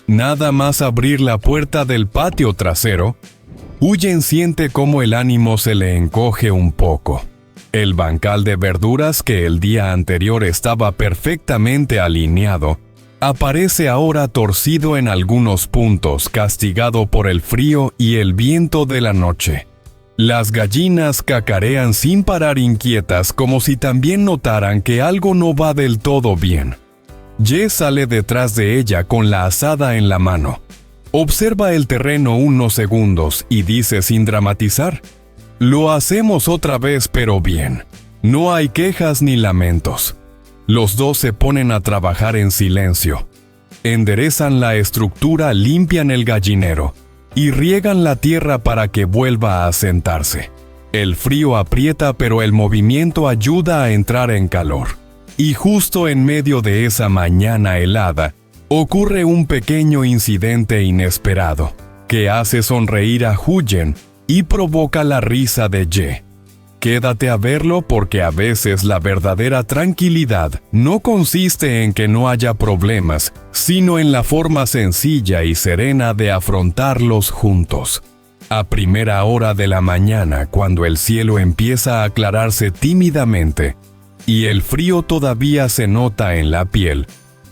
Nada más abrir la puerta del patio trasero, Huyen siente cómo el ánimo se le encoge un poco. El bancal de verduras que el día anterior estaba perfectamente alineado, aparece ahora torcido en algunos puntos, castigado por el frío y el viento de la noche. Las gallinas cacarean sin parar inquietas, como si también notaran que algo no va del todo bien. Ye sale detrás de ella con la azada en la mano. Observa el terreno unos segundos y dice sin dramatizar: «Lo hacemos otra vez, pero bien. No hay quejas ni lamentos». Los dos se ponen a trabajar en silencio. Enderezan la estructura, limpian el gallinero y riegan la tierra para que vuelva a asentarse. El frío aprieta, pero el movimiento ayuda a entrar en calor. Y justo en medio de esa mañana helada, ocurre un pequeño incidente inesperado, que hace sonreír a Huyen y provoca la risa de Ye. Quédate a verlo, porque a veces la verdadera tranquilidad no consiste en que no haya problemas, sino en la forma sencilla y serena de afrontarlos juntos. A primera hora de la mañana, cuando el cielo empieza a aclararse tímidamente y el frío todavía se nota en la piel,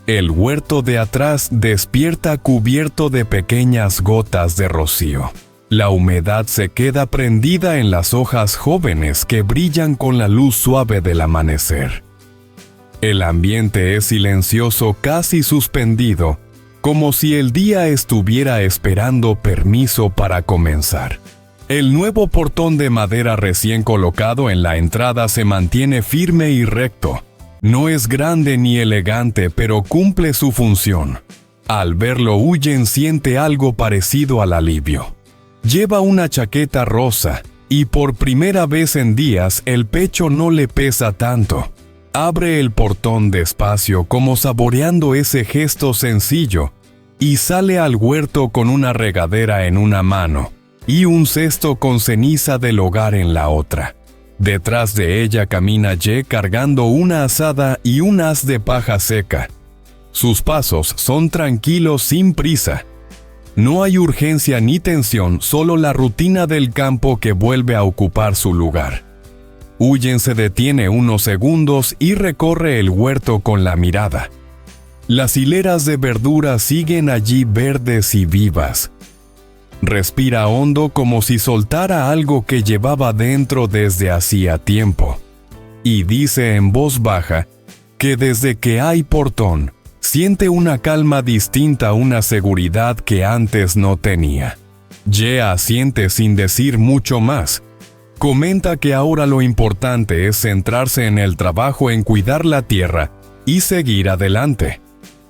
el huerto de atrás despierta cubierto de pequeñas gotas de rocío. La humedad se queda prendida en las hojas jóvenes que brillan con la luz suave del amanecer. El ambiente es silencioso, casi suspendido, como si el día estuviera esperando permiso para comenzar. El nuevo portón de madera recién colocado en la entrada se mantiene firme y recto. No es grande ni elegante, pero cumple su función. Al verlo, Huyen siente algo parecido al alivio. Lleva una chaqueta rosa y por primera vez en días el pecho no le pesa tanto. Abre el portón despacio, como saboreando ese gesto sencillo, y sale al huerto con una regadera en una mano y un cesto con ceniza del hogar en la otra. Detrás de ella camina Ye cargando una azada y un haz de paja seca. Sus pasos son tranquilos, sin prisa. No hay urgencia ni tensión, solo la rutina del campo que vuelve a ocupar su lugar. Huyen se detiene unos segundos y recorre el huerto con la mirada. Las hileras de verduras siguen allí verdes y vivas. Respira hondo, como si soltara algo que llevaba dentro desde hacía tiempo. Y dice en voz baja que desde que hay portón, siente una calma distinta, una seguridad que antes no tenía. Ye asiente sin decir mucho más. Comenta que ahora lo importante es centrarse en el trabajo, en cuidar la tierra y seguir adelante.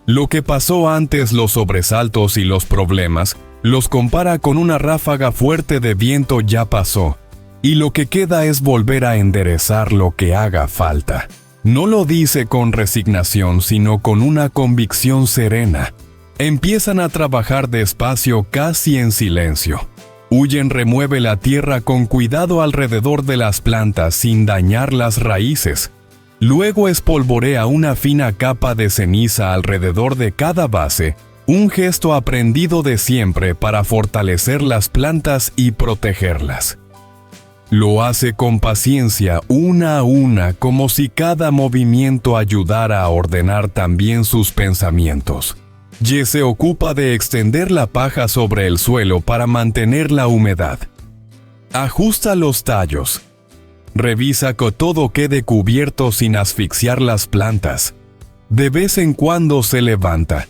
Lo que pasó antes, los sobresaltos y los problemas, los compara con una ráfaga fuerte de viento. Ya pasó, y lo que queda es volver a enderezar lo que haga falta. No lo dice con resignación, sino con una convicción serena. Empiezan a trabajar despacio, casi en silencio. Huyen remueve la tierra con cuidado alrededor de las plantas sin dañar las raíces. Luego espolvorea una fina capa de ceniza alrededor de cada base, un gesto aprendido de siempre para fortalecer las plantas y protegerlas. Lo hace con paciencia, una a una, como si cada movimiento ayudara a ordenar también sus pensamientos. Ye se ocupa de extender la paja sobre el suelo para mantener la humedad. Ajusta los tallos. Revisa que todo quede cubierto sin asfixiar las plantas. De vez en cuando se levanta.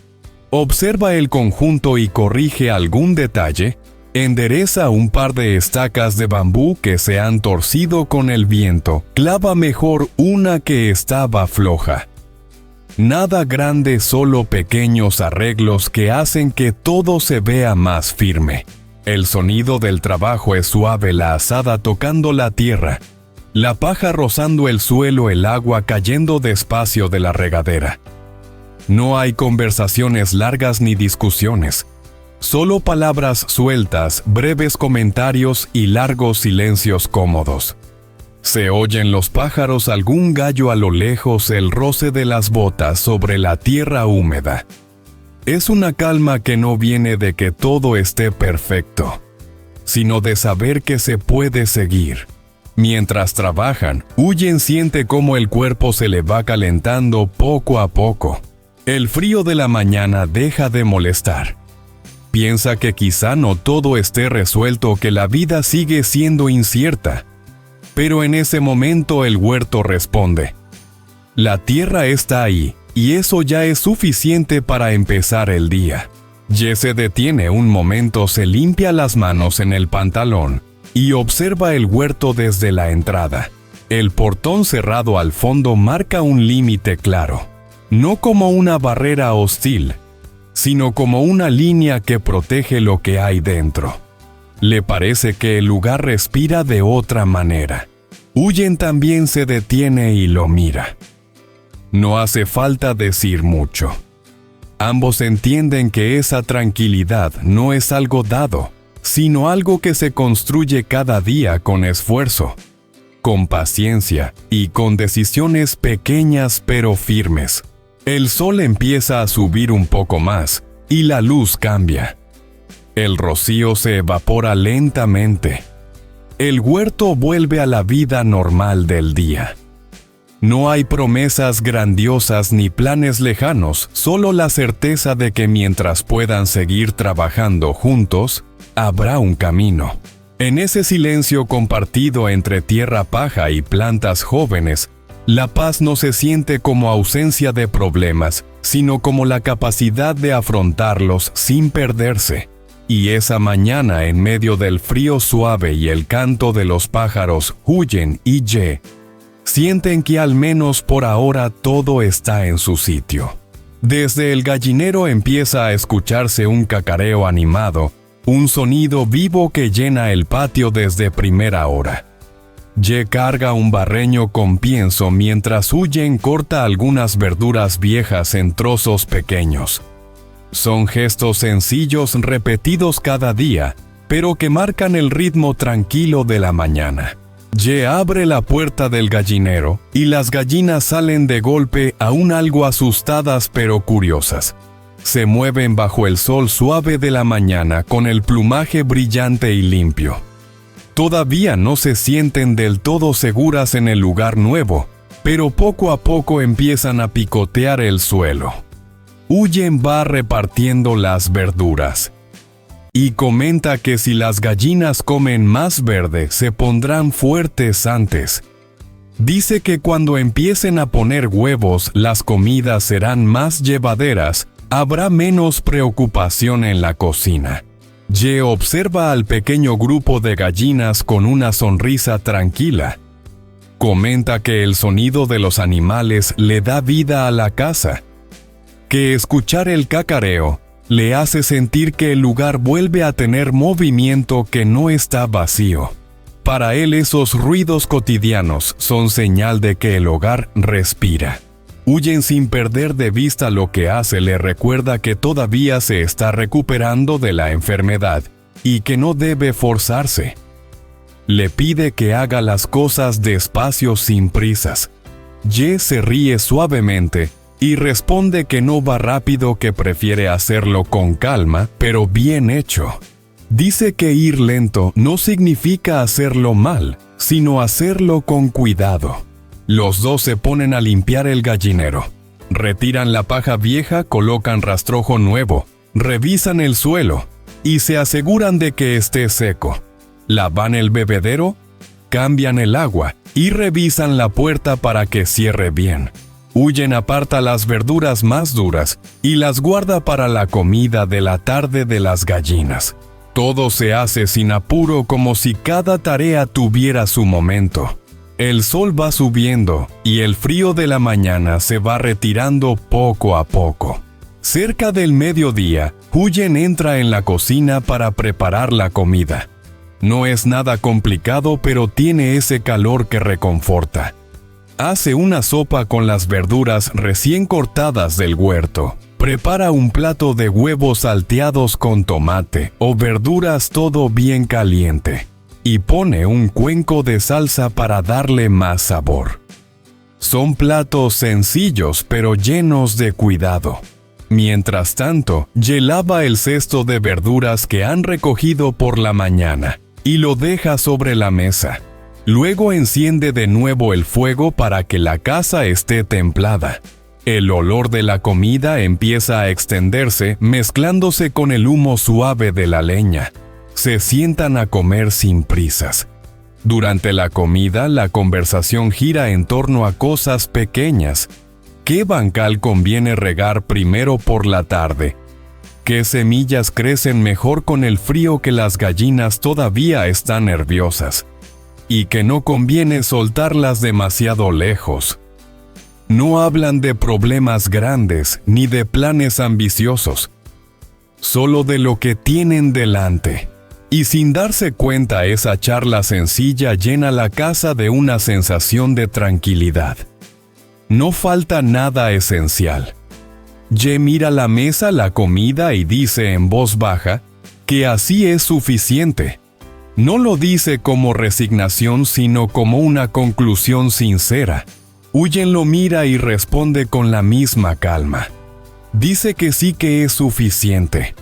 Observa el conjunto y corrige algún detalle. Endereza un par de estacas de bambú que se han torcido con el viento. Clava mejor una que estaba floja. Nada grande, solo pequeños arreglos que hacen que todo se vea más firme. El sonido del trabajo es suave, la azada tocando la tierra, la paja rozando el suelo, el agua cayendo despacio de la regadera. No hay conversaciones largas ni discusiones. Solo palabras sueltas, breves comentarios y largos silencios cómodos. Se oyen los pájaros, algún gallo a lo lejos, el roce de las botas sobre la tierra húmeda. Es una calma que no viene de que todo esté perfecto, sino de saber que se puede seguir. Mientras trabajan, Huyen siente cómo el cuerpo se le va calentando poco a poco. El frío de la mañana deja de molestar. Piensa que quizá no todo esté resuelto, que la vida sigue siendo incierta. Pero en ese momento el huerto responde: la tierra está ahí, y eso ya es suficiente para empezar el día. Ye se detiene un momento, se limpia las manos en el pantalón y observa el huerto desde la entrada. El portón cerrado al fondo marca un límite claro, no como una barrera hostil, sino como una línea que protege lo que hay dentro. Le parece que el lugar respira de otra manera. Huyen también se detiene y lo mira. No hace falta decir mucho. Ambos entienden que esa tranquilidad no es algo dado, sino algo que se construye cada día con esfuerzo, con paciencia y con decisiones pequeñas pero firmes. El sol empieza a subir un poco más y la luz cambia. El rocío se evapora lentamente. El huerto vuelve a la vida normal del día. No hay promesas grandiosas ni planes lejanos, solo la certeza de que mientras puedan seguir trabajando juntos, habrá un camino. En ese silencio compartido entre tierra paja y plantas jóvenes, la paz no se siente como ausencia de problemas, sino como la capacidad de afrontarlos sin perderse. Y esa mañana, en medio del frío suave y el canto de los pájaros, Huyen y Ye sienten que al menos por ahora todo está en su sitio. Desde el gallinero empieza a escucharse un cacareo animado, un sonido vivo que llena el patio desde primera hora. Ye carga un barreño con pienso mientras Huyen corta algunas verduras viejas en trozos pequeños. Son gestos sencillos repetidos cada día, pero que marcan el ritmo tranquilo de la mañana. Ye abre la puerta del gallinero y las gallinas salen de golpe, aún algo asustadas pero curiosas. Se mueven bajo el sol suave de la mañana con el plumaje brillante y limpio. Todavía no se sienten del todo seguras en el lugar nuevo, pero poco a poco empiezan a picotear el suelo. Huyen va repartiendo las verduras y comenta que si las gallinas comen más verde se pondrán fuertes antes. Dice que cuando empiecen a poner huevos las comidas serán más llevaderas, habrá menos preocupación en la cocina. Ye observa al pequeño grupo de gallinas con una sonrisa tranquila. Comenta que el sonido de los animales le da vida a la casa, que escuchar el cacareo le hace sentir que el lugar vuelve a tener movimiento, que no está vacío. Para él esos ruidos cotidianos son señal de que el hogar respira. Huyen sin perder de vista lo que hace, le recuerda que todavía se está recuperando de la enfermedad y que no debe forzarse. Le pide que haga las cosas despacio, sin prisas. Ye se ríe suavemente y responde que no va rápido, que prefiere hacerlo con calma, pero bien hecho. Dice que ir lento no significa hacerlo mal, sino hacerlo con cuidado. Los dos se ponen a limpiar el gallinero. Retiran la paja vieja, colocan rastrojo nuevo, revisan el suelo y se aseguran de que esté seco. Lavan el bebedero, cambian el agua y revisan la puerta para que cierre bien. Huyen aparta las verduras más duras y las guarda para la comida de la tarde de las gallinas. Todo se hace sin apuro, como si cada tarea tuviera su momento. El sol va subiendo y el frío de la mañana se va retirando poco a poco. Cerca del mediodía, Huyen entra en la cocina para preparar la comida. No es nada complicado, pero tiene ese calor que reconforta. Hace una sopa con las verduras recién cortadas del huerto. Prepara un plato de huevos salteados con tomate o verduras, todo bien caliente. Y pone un cuenco de salsa para darle más sabor. Son platos sencillos pero llenos de cuidado. Mientras tanto, Ye lava el cesto de verduras que han recogido por la mañana y lo deja sobre la mesa. Luego enciende de nuevo el fuego para que la casa esté templada. El olor de la comida empieza a extenderse mezclándose con el humo suave de la leña. Se sientan a comer sin prisas. Durante la comida, la conversación gira en torno a cosas pequeñas. ¿Qué bancal conviene regar primero por la tarde? ¿Qué semillas crecen mejor con el frío que las gallinas todavía están nerviosas? Y que no conviene soltarlas demasiado lejos. No hablan de problemas grandes ni de planes ambiciosos, solo de lo que tienen delante. Y sin darse cuenta, esa charla sencilla llena la casa de una sensación de tranquilidad. No falta nada esencial. Ye mira la mesa, la comida y dice en voz baja que así es suficiente. No lo dice como resignación, sino como una conclusión sincera. Huyen lo mira y responde con la misma calma. Dice que sí, que es suficiente.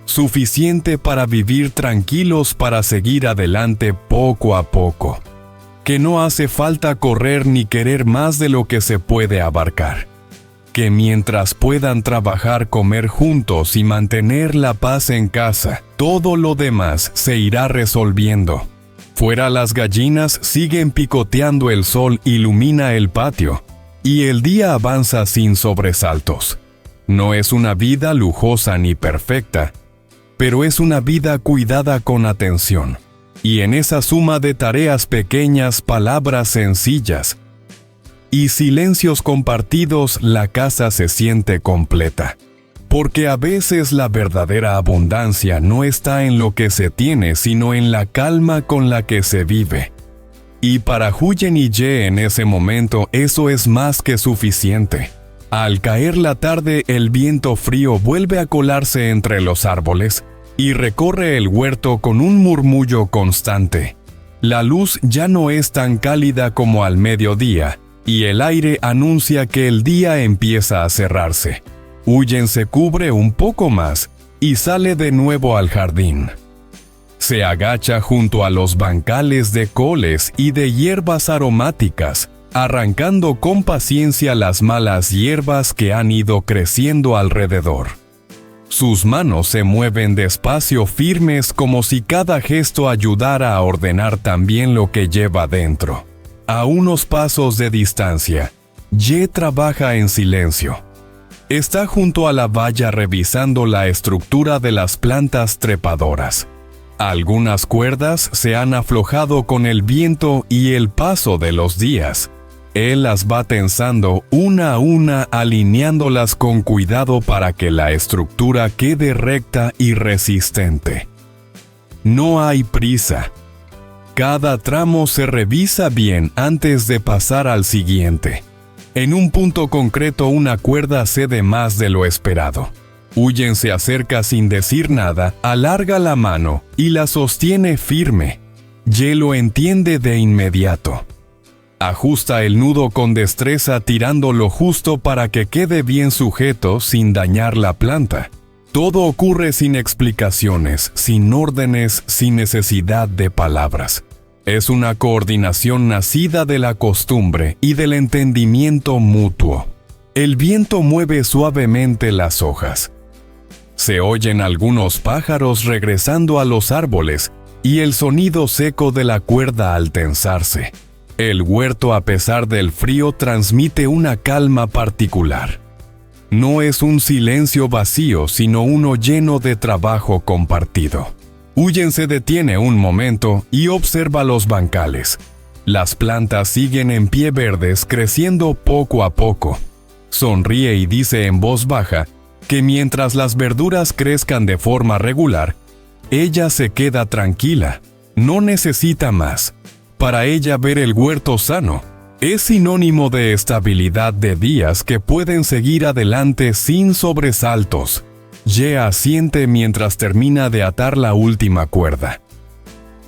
Suficiente para vivir tranquilos, para seguir adelante poco a poco. Que no hace falta correr ni querer más de lo que se puede abarcar. Que mientras puedan trabajar, comer juntos y mantener la paz en casa, todo lo demás se irá resolviendo. Fuera, las gallinas siguen picoteando, el sol ilumina el patio, y el día avanza sin sobresaltos. No es una vida lujosa ni perfecta, pero es una vida cuidada con atención. Y en esa suma de tareas pequeñas, palabras sencillas y silencios compartidos, la casa se siente completa. Porque a veces la verdadera abundancia no está en lo que se tiene, sino en la calma con la que se vive. Y para Huyen y Ye en ese momento eso es más que suficiente. Al caer la tarde, el viento frío vuelve a colarse entre los árboles y recorre el huerto con un murmullo constante. La luz ya no es tan cálida como al mediodía, y el aire anuncia que el día empieza a cerrarse. Huyen se cubre un poco más y sale de nuevo al jardín. Se agacha junto a los bancales de coles y de hierbas aromáticas, arrancando con paciencia las malas hierbas que han ido creciendo alrededor. Sus manos se mueven despacio, firmes, como si cada gesto ayudara a ordenar también lo que lleva dentro. A unos pasos de distancia, Ye trabaja en silencio. Está junto a la valla revisando la estructura de las plantas trepadoras. Algunas cuerdas se han aflojado con el viento y el paso de los días. Él las va tensando una a una, alineándolas con cuidado para que la estructura quede recta y resistente. No hay prisa. Cada tramo se revisa bien antes de pasar al siguiente. En un punto concreto, una cuerda cede más de lo esperado. Huyen se acerca sin decir nada, alarga la mano y la sostiene firme. Ye lo entiende de inmediato. Ajusta el nudo con destreza, tirando lo justo para que quede bien sujeto sin dañar la planta. Todo ocurre sin explicaciones, sin órdenes, sin necesidad de palabras. Es una coordinación nacida de la costumbre y del entendimiento mutuo. El viento mueve suavemente las hojas. Se oyen algunos pájaros regresando a los árboles y el sonido seco de la cuerda al tensarse. El huerto, a pesar del frío, transmite una calma particular. No es un silencio vacío, sino uno lleno de trabajo compartido. Huyen se detiene un momento y observa los bancales. Las plantas siguen en pie, verdes, creciendo poco a poco. Sonríe y dice en voz baja que mientras las verduras crezcan de forma regular, ella se queda tranquila, no necesita más. Para ella, ver el huerto sano es sinónimo de estabilidad, de días que pueden seguir adelante sin sobresaltos. Ye asiente mientras termina de atar la última cuerda.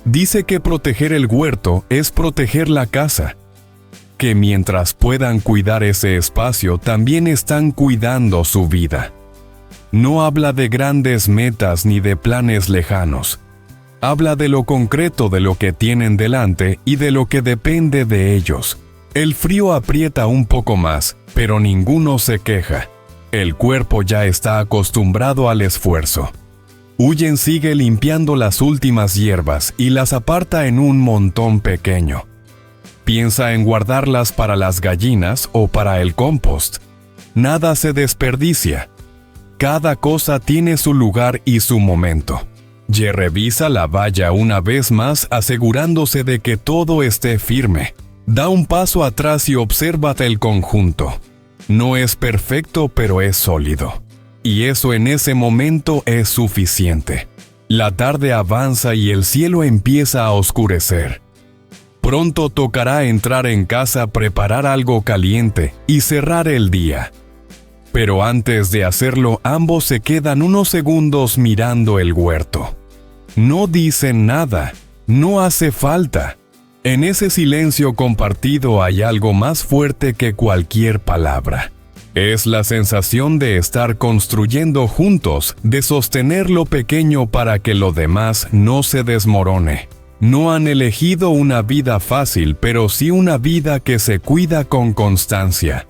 Dice que proteger el huerto es proteger la casa, que mientras puedan cuidar ese espacio, también están cuidando su vida. No habla de grandes metas ni de planes lejanos. Habla de lo concreto de lo que tienen delante y de lo que depende de ellos. El frío aprieta un poco más, pero ninguno se queja. El cuerpo ya está acostumbrado al esfuerzo. Huyen sigue limpiando las últimas hierbas y las aparta en un montón pequeño. Piensa en guardarlas para las gallinas o para el compost. Nada se desperdicia. Cada cosa tiene su lugar y su momento. Ye revisa la valla una vez más asegurándose de que todo esté firme. Da un paso atrás y observa el conjunto. No es perfecto, pero es sólido. Y eso en ese momento es suficiente. La tarde avanza y el cielo empieza a oscurecer. Pronto tocará entrar en casa, preparar algo caliente y cerrar el día. Pero antes de hacerlo, ambos se quedan unos segundos mirando el huerto. No dicen nada, no hace falta. En ese silencio compartido hay algo más fuerte que cualquier palabra. Es la sensación de estar construyendo juntos, de sostener lo pequeño para que lo demás no se desmorone. No han elegido una vida fácil, pero sí una vida que se cuida con constancia.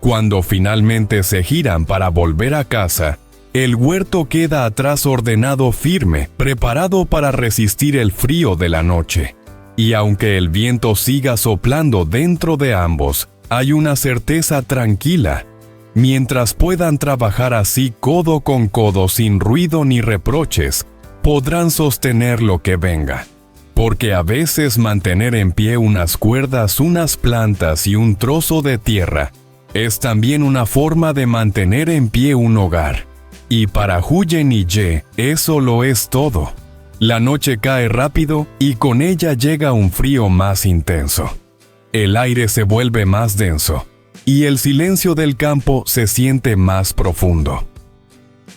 Cuando finalmente se giran para volver a casa, el huerto queda atrás ordenado, firme, preparado para resistir el frío de la noche. Y aunque el viento siga soplando dentro de ambos, hay una certeza tranquila. Mientras puedan trabajar así codo con codo sin ruido ni reproches, podrán sostener lo que venga. Porque a veces mantener en pie unas cuerdas, unas plantas y un trozo de tierra es también una forma de mantener en pie un hogar. Y para Huyen y Ye, eso lo es todo. La noche cae rápido y con ella llega un frío más intenso. El aire se vuelve más denso y el silencio del campo se siente más profundo.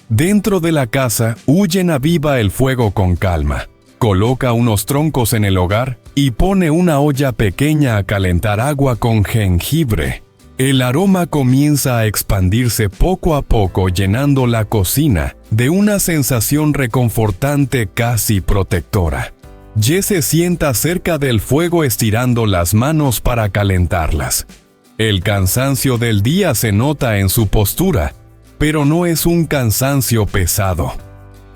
Dentro de la casa, Huyen aviva el fuego con calma. Coloca unos troncos en el hogar y pone una olla pequeña a calentar agua con jengibre. El aroma comienza a expandirse poco a poco, llenando la cocina de una sensación reconfortante, casi protectora. Ye se sienta cerca del fuego estirando las manos para calentarlas. El cansancio del día se nota en su postura, pero no es un cansancio pesado.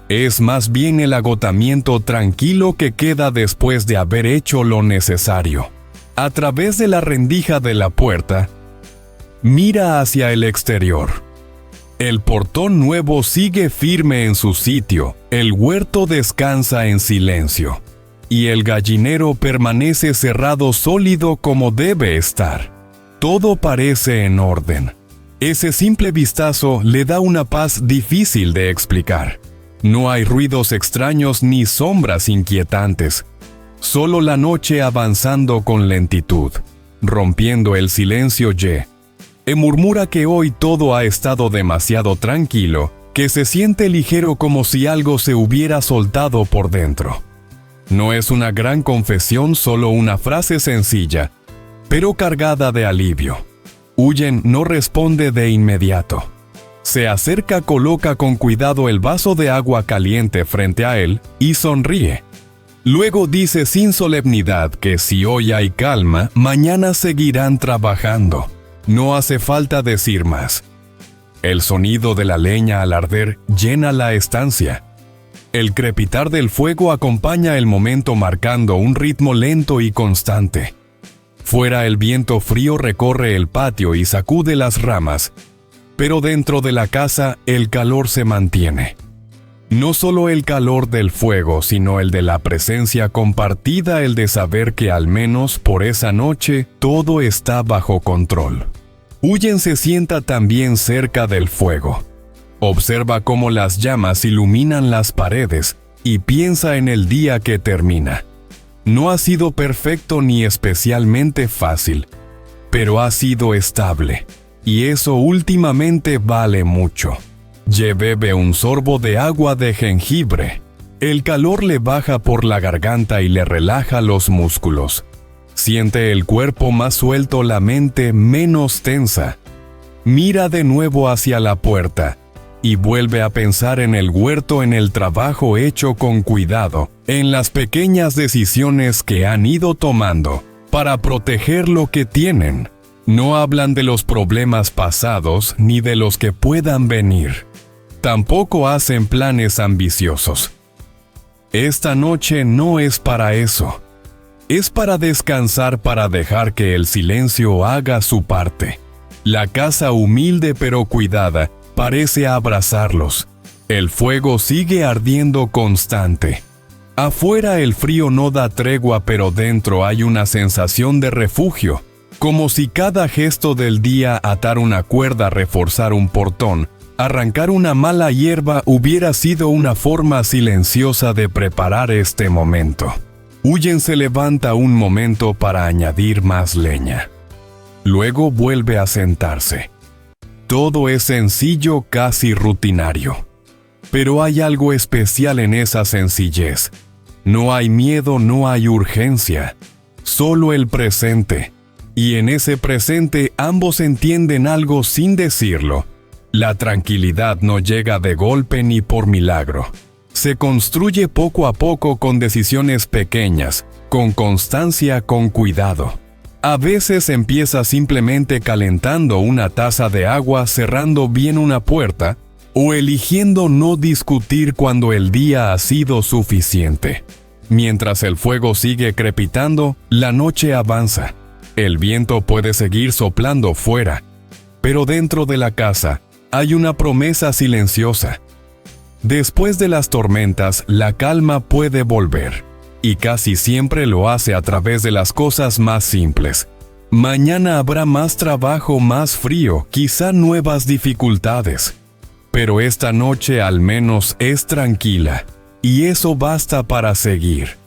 Es más bien el agotamiento tranquilo que queda después de haber hecho lo necesario. A través de la rendija de la puerta, mira hacia el exterior. El portón nuevo sigue firme en su sitio, el huerto descansa en silencio, y el gallinero permanece cerrado sólido como debe estar. Todo parece en orden. Ese simple vistazo le da una paz difícil de explicar. No hay ruidos extraños ni sombras inquietantes, solo la noche avanzando con lentitud. Rompiendo el silencio, Ye murmura que hoy todo ha estado demasiado tranquilo, que se siente ligero como si algo se hubiera soltado por dentro. No es una gran confesión, solo una frase sencilla, pero cargada de alivio. Huyen no responde de inmediato. Se acerca, coloca con cuidado el vaso de agua caliente frente a él y sonríe. Luego dice sin solemnidad que si hoy hay calma, mañana seguirán trabajando. No hace falta decir más. El sonido de la leña al arder llena la estancia. El crepitar del fuego acompaña el momento marcando un ritmo lento y constante. Fuera el viento frío recorre el patio y sacude las ramas, pero dentro de la casa el calor se mantiene. No solo el calor del fuego, sino el de la presencia compartida, el de saber que al menos por esa noche todo está bajo control. Huyen se sienta también cerca del fuego. Observa cómo las llamas iluminan las paredes y piensa en el día que termina. No ha sido perfecto ni especialmente fácil, pero ha sido estable, y eso últimamente vale mucho. Ye bebe un sorbo de agua de jengibre. El calor le baja por la garganta y le relaja los músculos. Siente el cuerpo más suelto, la mente menos tensa. Mira de nuevo hacia la puerta y vuelve a pensar en el huerto, en el trabajo hecho con cuidado, en las pequeñas decisiones que han ido tomando para proteger lo que tienen. No hablan de los problemas pasados ni de los que puedan venir. Tampoco hacen planes ambiciosos. Esta noche no es para eso. Es para descansar, para dejar que el silencio haga su parte. La casa humilde pero cuidada parece abrazarlos. El fuego sigue ardiendo constante. Afuera el frío no da tregua, pero dentro hay una sensación de refugio, como si cada gesto del día, atar una cuerda, reforzar un portón, arrancar una mala hierba, hubiera sido una forma silenciosa de preparar este momento. Huyen se levanta un momento para añadir más leña. Luego vuelve a sentarse. Todo es sencillo, casi rutinario. Pero hay algo especial en esa sencillez. No hay miedo, no hay urgencia. Solo el presente. Y en ese presente ambos entienden algo sin decirlo. La tranquilidad no llega de golpe ni por milagro. Se construye poco a poco con decisiones pequeñas, con constancia, con cuidado. A veces empieza simplemente calentando una taza de agua, cerrando bien una puerta, o eligiendo no discutir cuando el día ha sido suficiente. Mientras el fuego sigue crepitando, la noche avanza. El viento puede seguir soplando fuera, pero dentro de la casa hay una promesa silenciosa. Después de las tormentas, la calma puede volver. Y casi siempre lo hace a través de las cosas más simples. Mañana habrá más trabajo, más frío, quizá nuevas dificultades. Pero esta noche al menos es tranquila, y eso basta para seguir.